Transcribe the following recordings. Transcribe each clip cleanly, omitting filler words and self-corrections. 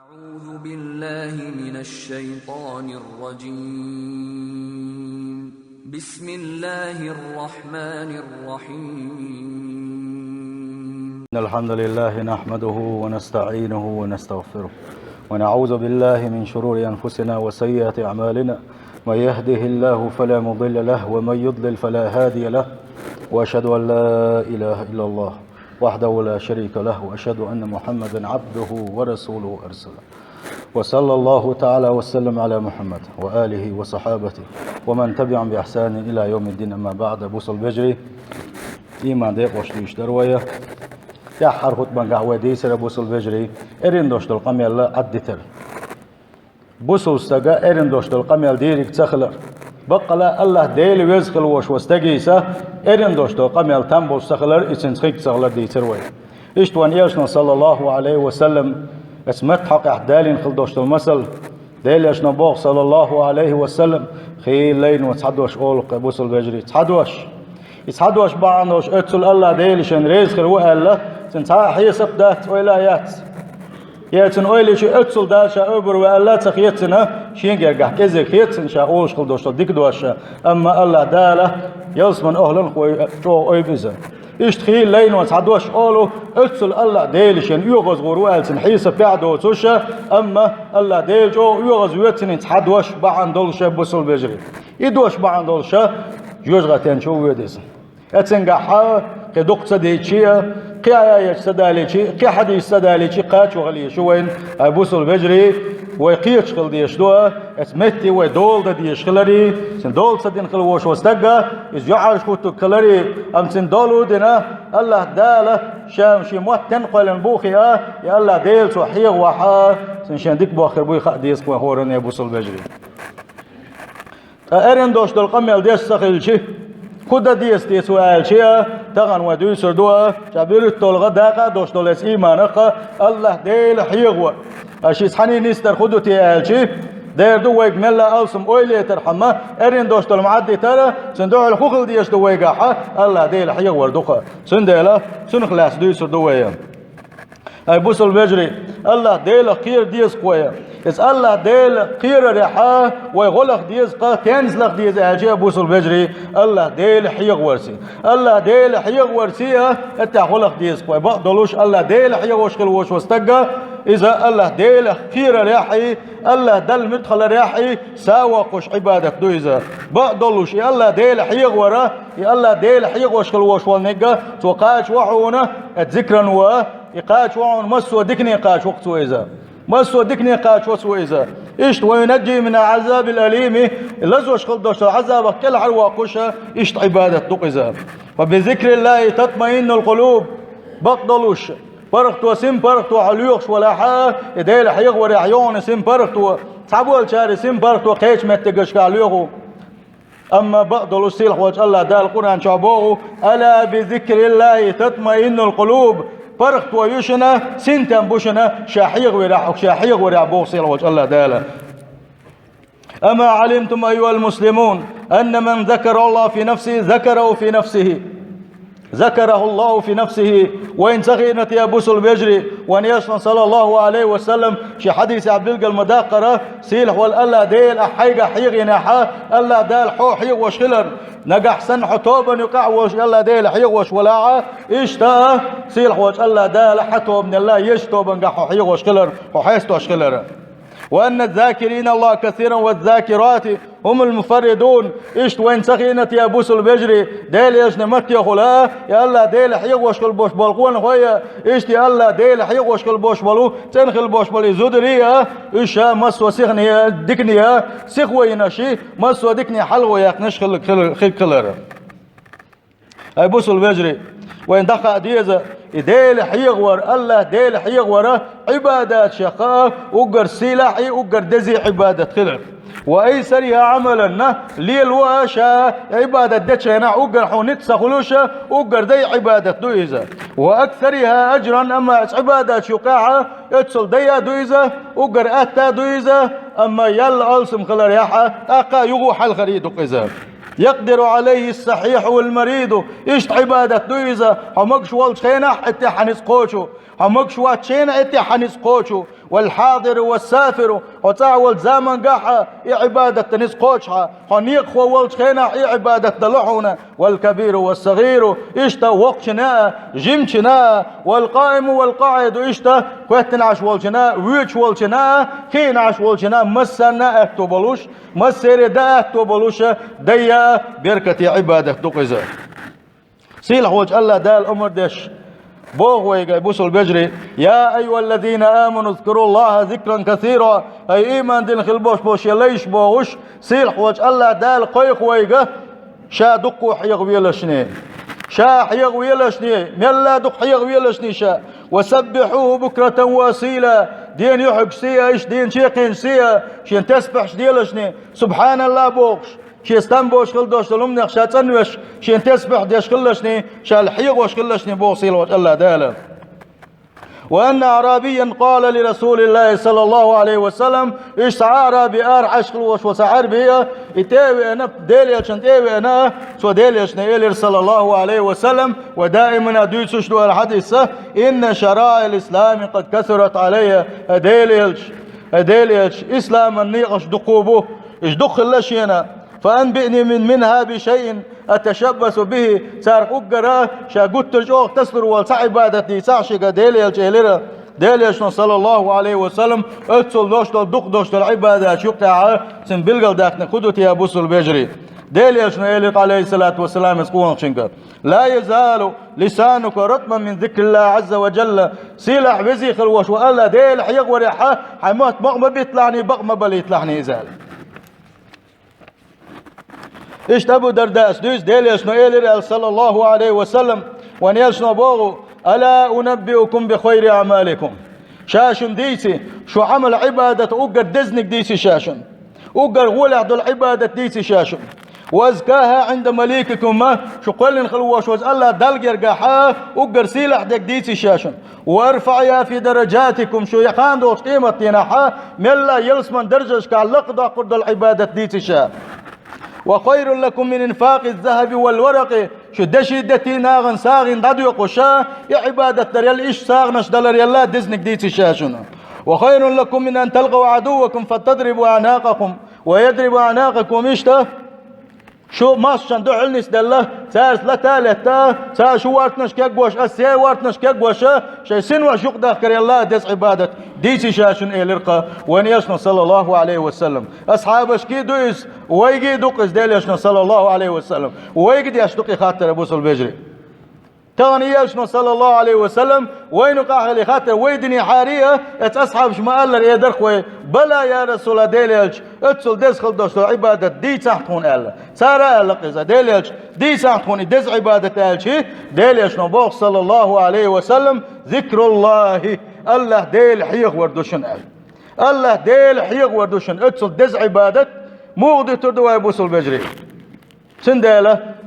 أعوذ بالله من الشيطان الرجيم. بسم الله الرحمن الرحيم. الحمد لله نحمده ونستعينه ونستغفره ونعوذ بالله من شرور أنفسنا وسيئات أعمالنا. من يهده الله فلا مضل له ومن يضلل فلا هادي له، وأشهد أن لا إله إلا الله وحده لا شريك له، وأشهد أن محمدا عبده ورسوله أرسله. وصلى الله تعالى وسلم على محمد وآله وصحابته ومن تبعهم بإحسان إلى يوم الدين. أما بعد. بوصل بجري إيمان ديق وشتيش دروية يا حرخت من قهوة ديسر بوصل بجري إرين دوشت القميل لا عدتر بوصل سجا إرين دوشت القميل ديرك تخلر بقلا الله ديل ويزخل وش وستجيسا إرين دوشت القميل تنبو سخلر إسن خيك سخلر ديسر وي إشتوان يشنا صلى الله عليه وسلم اسمت حق أحدالين خل دوشت المثل ديل يشنا بوغ صلى الله عليه وسلم خيل لين وتحدوش أولق بوصل بجري تحدوش بعندوش اتسل الله ديلشن رزق وقال سنتا حيسب دات ولايات ياتن اويلش اتسل داشا اوبر وقال تخيتنا شينجر قح كزي خيتن شا اولش خل دوشت ديك دوشا اما الله داله يلسمن اهلن خوي جو اويبزا اشتخيل لين وتحدوش اولو اتسل الله ديلشن يوغز غروالسن حيسب بعدو توشا اما الله ديل جو يوغز ويتن تحدوش بعندولش بوصل بجري يدوش بعندولش جوجغتين شو ويدس اتنقحا قدوق صديقية قيايا صداليشي قي حديث صداليشي قاش وغلي شوين ابوصل بجري ويقيش خل ديش دوا اسمتي ودول ديش خلري سن دول صدين خلوش وستقا از يعرش كوتو كلري ام سن دولو دينا الله داله شام شي موت تنقل بوخي يا الله ديل صحيح وحا سن شان ديك باخر بوي خديس كو هورن ابوصل بجري ارن دوش دول قمل ديش سخلشي خود ديس وعالشيا تغن ودوي سردوا شابير التولغة داقة دوش دولس إيمانك الله ديل حيغوا أشيس حني نستر خودو تيالشي دير دو ويق ملا ألسم أويلي ترحمة أرين دوش دول معدي ترى سندوع الخوخل ديش دو ويقاحة الله ديل حيغوا دوخة سنديلا سنخلاص دوي سردويا أي بوصل بجري الله ديل خير ديس قوية إس الله ديل خير ريحة ويغلق ديس قا تنزلق ديس أجي بوصل بجري الله ديل حيغ ورسي الله ديل حيغ ورسية أتا غلق ديس قوية بقدلوش الله ديل حيغ وشخل وش وستقى إذا الله ديل خير ريحي الله دل مدخل ريحي ساوقش عبادك دو إذا بقدلوش الله ديل حيغ ورا الله ديل حيغ وشخل وش والنقى توقاش وحونا اتذكرا إقاش وعن مسوى دكني إقاش وقت وإذا مسوى دكني إقاش وإذا إشت وينجي من العذاب الأليم لزوش خلدوش العذاب كل حلوة قشة إشت عبادة دقزا وبذكر الله تطمئن القلوب بقدلوش برقت وسم برقت وحليوش ولا حا إديل حيغ ورعيون سم برقت وتعبوا الشاري سم برقت وقيش متقش كاليوغو أما بقدلوش سيلح وجه الله دا القرآن شعبوه ألا بذكر الله تطمئن القلوب برخت ويشنا سنتم بوشنا شاحيغ ورع بوصيل وجه الله داله. أما علمتم أيها المسلمون أن من ذكر الله في نفسه ذكره في نفسه ذكره الله في نفسه وإن سخينة يا بوصل بيجري وأن يشنا صلى الله عليه وسلم شي حديث عبد القى المداقرة سيلح والألا ديل أحيق حيغ ينحا ألا دال حو حيغ وشخلر نقح سن حطوبا يقع وش الله ديل حيغ وش ولاعة إشتا سيلح وش الله دال حتوب من الله يشتوبا نقح حيغ وشخلر وحيستو وشخلر. وأن الذاكرين الله كثيرا والذاكرات هم المفردون. إشت وين سخينة يا بوصل بجري ديل يجن مت يا خلا يا الله ديل حيغ وشكل بوش بالقون خويا إشت يا الله ديل حيغ وشكل بوش بالو تنخل بوش بالي زودريا إشا مسوا سخني دكنيا سخوي نشي مسوا دكني حلوة يقنش خل كلر أي بوصل بجري وين دخل ديزا ديل حيغور الله ديل حيغور عبادات شقاء وقر سلاحي وقر دزي عبادة خلق وأيسرها عملا ليل واشا عبادة دتشينا وقر حونت سخلوشا وقر دي عبادة دويزا وأكثرها أجرا أما عبادات شقاعة يتصل ديا دويزا وقر أتا دويزا أما يل ألسم خلر يحا أقا يغوح الخريد قزا يقدر عليه الصحيح والمريض إيش عبادة دويزة همكش والشينا حتى حنس قوشو همكش واتشينا حتى حنس قوشو والحاضر والسافر وتعول زمن قاحة عبادة نسقوشها خنيق خوالش خينا عبادة دلحونا والكبير والصغير إشتا وقشنا جمشنا والقائم والقاعد إشتا كوهتن عش والشنا ويش والشنا خين عش والشنا مسنا اكتوبلوش مسير دا اكتوبلوش ديا بركة عبادة دقزة سيلح وجه الله دال أمر دش بوغ ويقى بوسل بجري يا أيها الذين آمنوا اذكروا الله ذكرا كثيرا أي إيمان دين خلبوش بوش يليش بوش سيلح وجه الله دال قيق ويقى شا دقو حيغ ويلشني شا حيغ ويلشني ملا دق حيغ ويلشني شا وسبحوه بكرة واسيلا دين يحق سيا إيش دين شيقين سيا شين تسبح ديلشني سبحان الله بوغش شي استنبوش خلدوش تلوم نخشا تنوش شين تسبح ديش خلشني شا الحيغ وش خلشني بوغسيل وجه الله دالا وأن أعرابيا قال لرسول الله صلى الله عليه وسلم إيش سعارة بآر عشق وش وسعر بها إتاوي أنا ديلي أشان تاوي أنا سو ديلي أشان إيلي صلى الله عليه وسلم ودائما أدويت سشلو الحديث إن شرائع الإسلام قد كثرت علي أديلي إسلام النيقش دقوبه إيش دق اللشينا فأنبئني منها بشيء أتشبث به سار أقرأ شا قلت الجوغ تسر والسعبادتي سعشق ديليشنا صلى الله عليه وسلم اتسل دوشتل دق دوشتل عبادة شقتها سن بلغل داخن قدوتي يا بوسل بيجري ديليشنا إليق عليه الصلاة والسلام يسقون شنك لا يزال لسانك رطما من ذكر الله عز وجل سيلح بزي خلوش وألا ديلح يغوري حمات بغم بيطلعني بغم بل يطلعني إزال إيش أبو درداء سدوس ديليشنا إليق صلى الله عليه وسلم ونيلشنا بوغو ألا أنبئكم بخير أعمالكم شاشن ديسي شو عمل عبادة أقر دزنك ديسي شاشن أقر غولع دو العبادة ديسي شاشن وازكاها عند مليككم ما شو قلن خلوش وز الله دلقر قاحا أقر سيلح دك ديسي شاشن وارفعيا في درجاتكم شو يقان دوش قيمة تيناحا ملا يلسمن درجش كعلق دا قرد العبادة ديسي شا وخير لكم من انفاق الذهب والورق شو دشيدتي ناغن ساغن دادو يقوشا يا عبادة دريال إيش ساغنش دلر يلا دزنك ديتي شاشنا وخير لكم من أن تلقوا عدوكم فتضربوا أعناقكم ويضرب أعناقكم إيشتا شو ماشان دو علنس دله سارس لا تالتا سار شو وارتنش كيقوش أسيا وارتنش كيقوش شي سنوا شوق داخل يلا دز عبادة ديتي شاشن إلرقا ونيشنا صلى الله عليه وسلم أصحابش كي دويس ويجي دوقس ديليشنا صلى الله عليه وسلم ويجي يشتقي خاطر أبو سلبجري تاني يشنا صلى الله عليه وسلم وين قاح لي خاطر ويدني حاريه اصحاب شما الله يدرخوي بلا يا رسول ديليلش اتسل دزخل دوش عباده دي تحتون الله سارا لقزا ديليلش دي تحتون دز عباده الشي ديليش نبوخ صلى الله عليه وسلم ذكر الله ديل حيغ وردوشن الله ديل حيغ وردوشن اتسل دز عباده مغدي تردوا يبوسل بجري سنداله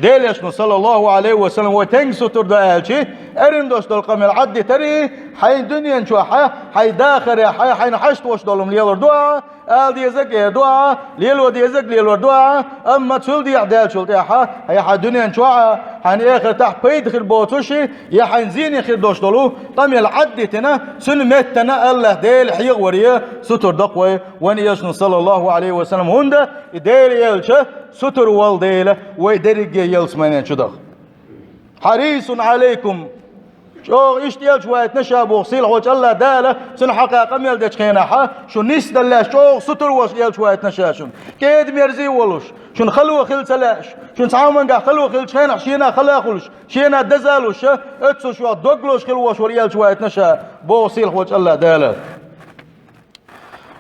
ديليشنا صلى الله عليه وسلم وتنسو تردا الشي ارندوش دول قمل عدي تري حي دنيا نشوحه حي داخر حي نحشت وش دولم ليلور دعاء آل ديزك دعاء ليلو ديزك ليلور دعاء اما تشول دي عدال شول تيحا هي حي دنيا نشوحه حي اخر تحت بيد خير بوتوشي يا حي زين خير دوش دولو قمل عدي تنا سنمتنا الله ديل حيغ وريه ستر دقوه ونيشنا صلى الله عليه وسلم هنده ديل يلشه ستر والديله ويدرج يلسمين شدخ حريص عليكم شو اشتيال شوية نشابو صيل وش الله داله سن حقيقة ميلدش خيناحا شو نيس دلاش شو ستر وشيال شوية نشاشون كيد ميرزي ولوش شو خلوه خل سلاش شو نسعومن قا خلوه خل شينا شينا خلاخلش شينا دزالوش اتسو شو دوغلوش خلوش وريال شوية نشا بو صيل وش الله داله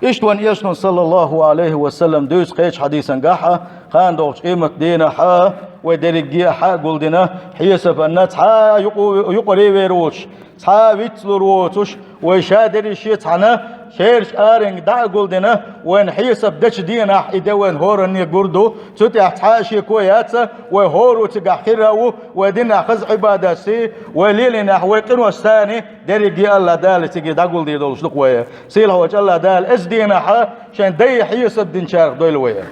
اشتوان يشنو صلى الله عليه وسلم دوس قيش حديثا قاحا خان دوش قيمة دينا حا ودرجي حا قلدنا حيسب الناس حا يقري ويروش حا ويتلروش ويشادر شيت حنا شيرش آرنج دا قلدنا وين حيسب دش دينا إذا وين هورن يقردو تتح حاشي كوياتsa وهورو تقحيرو ودينا خز عبادة سي وليلنا ويقنو الثاني درجي الله دال تجي دا قلدي دولش لقوية سيله وجه الله دال اس دينا حا شان دي حيسب دين شارق دول ويا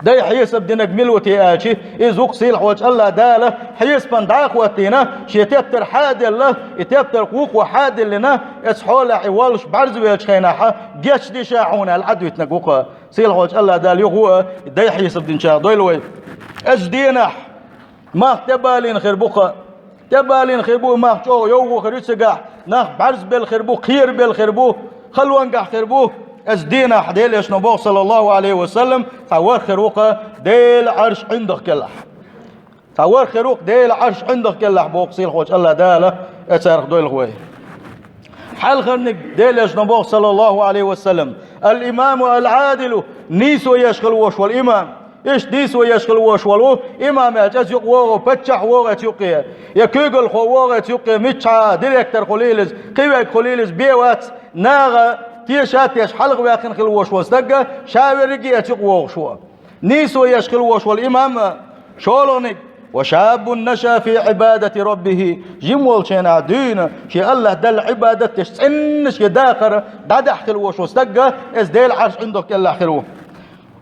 داي حيس بدنا ملوتي آشي إزوق سيل حوج الله داله حيس بندعاق واتينا شي تبتر حادل له يتبتر قوق وحادل لنا اسحول عوالش بعرز ويلش خيناحة جيش دي شاعونا العدو يتنقوقها سيل حوج الله دال يغوه داي حيس بدنا شاع دويلوي أجدينح ما تبالين خربوقه تبالين خربو ما شو يوغو خريسقع ناخ بعرز بالخربو خير بالخربو خلوانقع خربو أزدينا حديل يشنبوه صلى الله عليه وسلم تعور خروقه ديل عرش عندك كلح تعور خروق ديل عرش عندك كلح بوق سيل خوش الله داله اتسارخ دويل خوي حال خرنك ديل يشنبوه صلى الله عليه وسلم الإمام العادل نيسو يشغل وش والإمام إيش نيسو يشغل وش والو إمام أجزيق وغو بتشح وغو تيوقيا يكوغل خو وغو تيوقيا ميتشا ديريكتر خليلز قيوك خليلز بيوات ناغا تيشات يش حلق وياخن خلوش وستقى شاورقي أتقوى شو نيسو يشخلوش والإمام شولونك وشاب نشا في عبادة ربه جمول شينا دين شي الله دل عبادة تشنش يداخر دادح خلوش وستقى إز ديل عرش عندك الله خلوه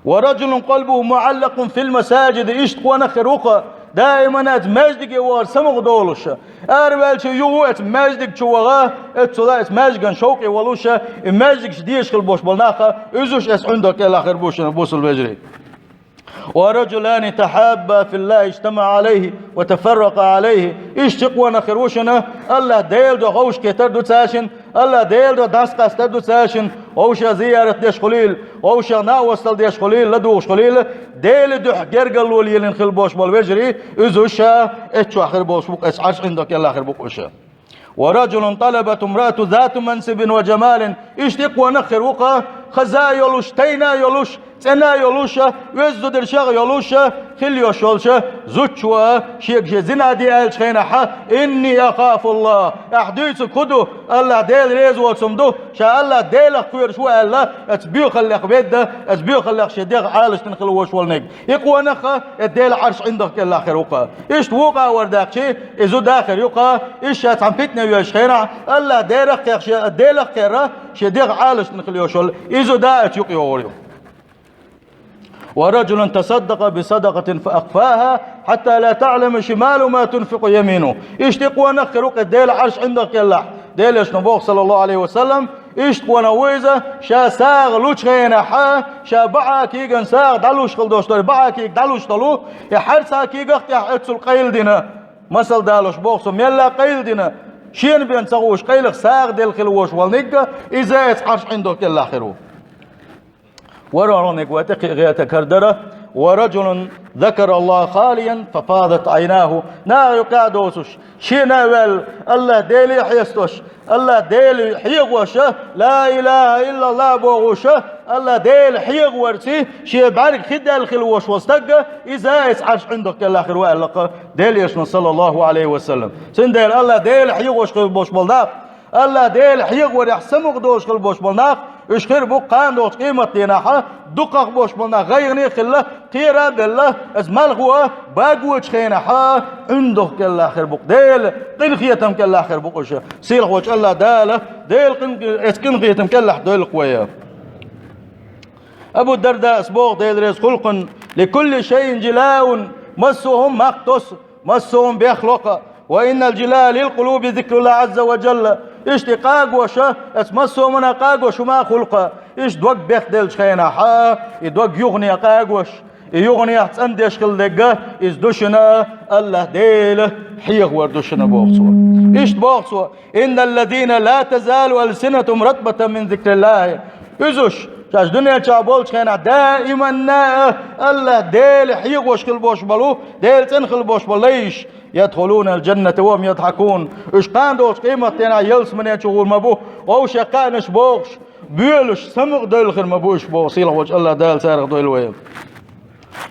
ورجل قلبه معلق في المساجد اشتقونا خروقه دائما مجدك يوار سمغ دولش أربعة يوات مجدك شوغا اتصلاة مجدك شوقي ولوشة مجدك شديش خلبوش بالناخة ازوش اس عندك الاخر بوش نبوس البجري ورجلان تحابا في الله اجتمع عليه وتفرق عليه اشتقوا نخروشنا الله ديل دو غوش كتر دو تساشن الله ديل دو داس قاستر دو تساشن ووشا زيارة ديش خليل ووشا ناوستل ديش خليل لدوش خليل ديل دو حقرقل وليلين خلبوش بالبجري ازوشا اتشو اخر بوش بوك اسعاش عندك يلا اخر بوك وشا ورجل طلبت امرأة ذات منصب وجمال اشتق ونخر وقا خزا يلوش تينا يلوش تنا يلوشا وزو درشاغ يلوشا خل يشولشا زوجوا شيك جزنا دي الش خينحا اني اخاف الله احديث كدو الله ديل ريز وصمدو شاء الله ديل خير شو الله اتبيو خلق بيد اتبيو خلق شديغ عالش تنخل وش ولنك يقوى نخا الديل عرش عندك الله خير وقا ايش توقع ورداك شي ازو داخل يقا ايش تعمفتنا ويش خيرع الله ديرك يا ديل خيره شديغ عالش تنخل يشول ازو داك يقي وريو ورجل تصدق بصدقة فأخفاها حتى لا تعلم شمال ما تنفق يمينه اشتق ونخر وقت ديل عرش عندك يلا ديل يشنبوخ صلى الله عليه وسلم اشتق ونويزة شا ساغ لوش غينا حا شا بعاك يغن ساغ دلوش خلدوش طولي بعاك يغ دلوش طلو يحرساك يغخت يحرسو القيل دينا مثل دالوش بوخصم يلا قيل دينا شين بين سغوش قيلخ ساغ ديل خلوش والنقة إذا يتعرش عندك يلا خيرو ورونك واتقي غياتك كردرة ورجل ذكر الله خاليا ففاضت عيناه نا يقادوسش شينا ويل الله ديلي حيستوش الله ديلي حيغوشه لا إله إلا الله بوغوشه الله ديل حيغورسي شي بعرك خدا الخلوش وستقى إذا يسعرش عندك الآخر وقال ديل يشن صلى الله عليه وسلم سنديل الله ديل حيغوش قلبوش بالناق الله ديل حيغور يحسمق دوش قلبوش بالناق اشخير بو قان دوش قيمة ديناحا دقاق بوش بلنا غيرني خلا تيرا دلا از ملغوة باقوش خيناحا عندك كلا خير بوك ديل قن خيتم كلا خير بوكوش سيل خوش الله داله ديل قن خيتم كلا ديل قوية أبو الدرداء اسبوغ ديل ريز خلق لكل شيء جلاء مسهم مقتص مسهم بيخلق وإن الجلاء للقلوب ذكر الله عز وجل اشتقاق وشا اسمسو من قاق وش ما خلقه ايش دوق بيخدل شخينا حا يدوق يغني قاق وش يغني احسن ديشخل دقه از دوشنا الله ديله حيغ وردوشنا بوغسوا ايش بوغسوا ان الذين لا تزال ألسنتهم رطبة من ذكر الله ازوش شاش دنيا شابول شخينا دائما الله ديل حيغ وشخل بوش بلو ديل تنخل بوش بليش يدخلون الجنة وهم يضحكون ايش قان دوش قيمة تينا يلس من يتشغول مبوه ووش يقانش بوغش بيولش سمغ ديل خير مبوش بوغ سيلا وجه الله دال سارغ ديل ويل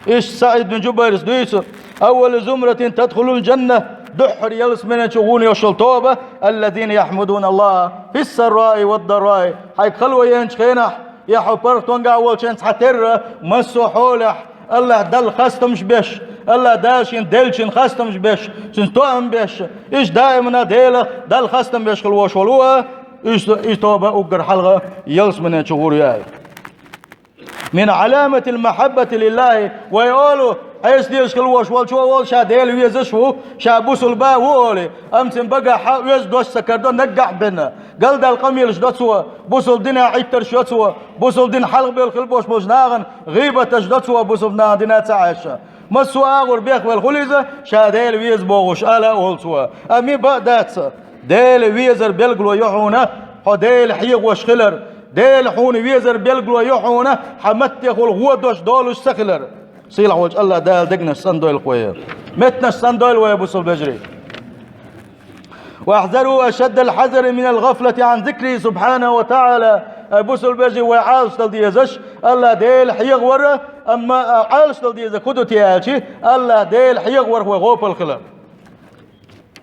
ايش سعيد بن جبير سديس اول زمرة تدخل الجنة دحر يلس من يتشغون يوشل توبة الذين يحمدون الله في السراء والضراء حيث خلوة ينش خينح يحو برتون قاول شنس حتر مسو حولح الله دل خستمش بيش الله داشين دلشين خستمش بيش سنتوهم بيش ايش دائما ديله دل خستم بيش خلوش ولوه ايش توبة اقر حلقة يلس من يتشغور ياي من علامة المحبة لله ويقولوا حيث ديش كل وش شا ديل ويزشو شا بوسل با وولي أمسن بقى ويز دوش سكردون نقع بنا قال دا القميل شدتسوا بوسل دينا عيتر شدتسوا بوسل دين حلق بالخلبوش بوجناغن غيبة شدتسوا بوسل نا دينا تعيشا مسوا آغر بيخ بالخليزة شا ديل ويز بوغش ألا أولتوا أمي بقداتسا ديل ويزر بلقلو يحونا حو ديل حيق وشخلر ديل حون ويزر بلقلو يحونا حمت يخول غو دوش دولش سخلر صيلح وجه الله دال دقنا الصندوق القوية متنا الصندوق ويبوصل بجري واحذروا أشد الحذر من الغفلة عن ذكره سبحانه وتعالى بوصل بجري وعالش تلديزش الله ديل حيغ ورا أما عالش تلديز كدو تيالشي الله ديل حيغ ورا وغوب الخلق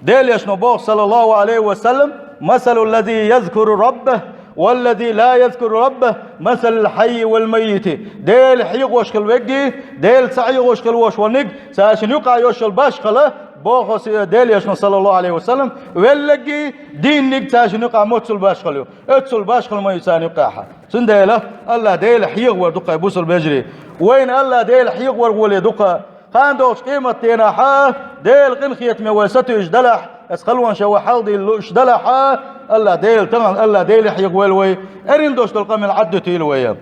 ديل يشنو بوغ صلى الله عليه وسلم مثل الذي يذكر ربه والذي لا يذكر ربه مثل الحي والميت ديل حيغ وشكل وجي ديل سعي وشكل وش ونق ساشن يقع يوشل باشخله بوخ ديل يشنو صلى الله عليه وسلم ولقي دين نق ساشن يقع موتسل باشخلو اتسل باشخل ما يسان يقعها سنديله الله ديل حيغ ودق يبوسل بجري وين الله ديل حيغ ولي دق خان دوش قيمة تينا حا ديل قنخيت مواسطو اجدلح اسخلوان شو حالدي اجدلح الله ديل تمام الله ديل يحيق ويلوي ارين دوش تلقم العدو تيلوي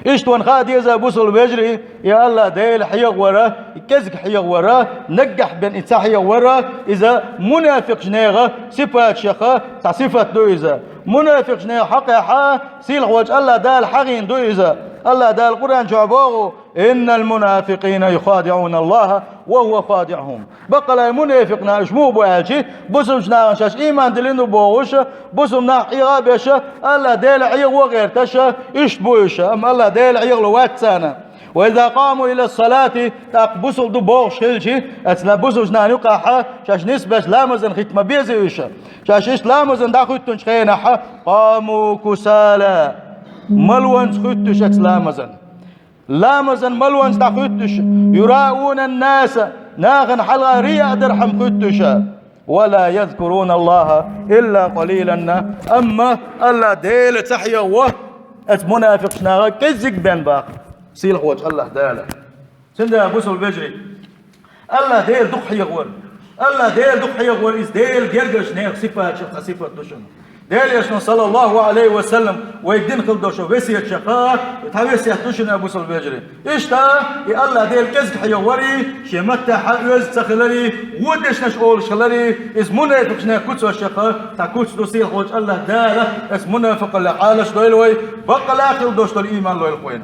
اشتوان خاد يزا بوصل بيجري يا الله ديل حيق وراه كزك حيق وراه نجح بين انسان حيق وراه اذا منافق جنيغه صفات شيخه صفات دو اذا منافق جنيغه حق حا سيل وجه الله دال حقين دو اذا الله دال القرآن جعبوه إن المنافقين يخادعون الله وهو خادعهم بقى لا المنافقنا اشمو بواجه بسم جنا شاش إيمان دلينو بوغش بسم نا حيغابش الله ديل عيغ وغير تشا اشبوش أم الله ديل عيغ لوات سانا وإذا قاموا إلى الصلاة تقبسوا دو بوغش هلشي أتنا بسم جنا نقاحا شاش نسبش لامزن ختم بيزيوش شاش لامزن دا ختنش خينحا قاموا كسالا ملوان ختش لامزن لامزن ملوان ختش يراؤون الناس ناغن حلغا ريا درحم ختش ولا يذكرون الله إلا قليلا أما الله ديل تحيا وه منافق ناغا كزك بين باق سيل وجه الله داله سندا بوصل بجري الله ديل دق حيغور الله ديل دق حيغور إز ديل جرجش نيغ صفات شخص صفات دشن ديل يشنو صلى الله عليه وسلم ويدين خلدوشو وسيت شقاء يتحويسيت دوشن أبو صل بيجري إشتا يا الله ديل كزك حيوري شمتا حيوز تخلري ودش نشقول شخلري إز منافق شنا كتسو الشقاء تا كتس دوسيل خوش الله داله إز منافق اللي حالش دويلوي بقى لا خلدوش دو الإيمان لو الخوينة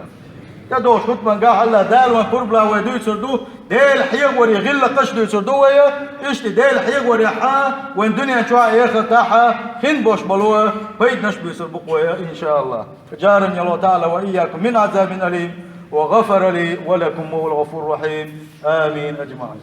تدوش خطبان قاح الله دال وان قربلا ويدو يسردو ديل حيق وري غلة قشدو يسردو ويا اشتي ديل حيق وري حا وان دنيا شوع ياخر تاحا خين بوش بلوه بيد نشبو يسربق ويا إن شاء الله جارني الله تعالى وإياكم من عذاب أليم وغفر لي ولكم وهو الغفور الرحيم آمين أجمعين.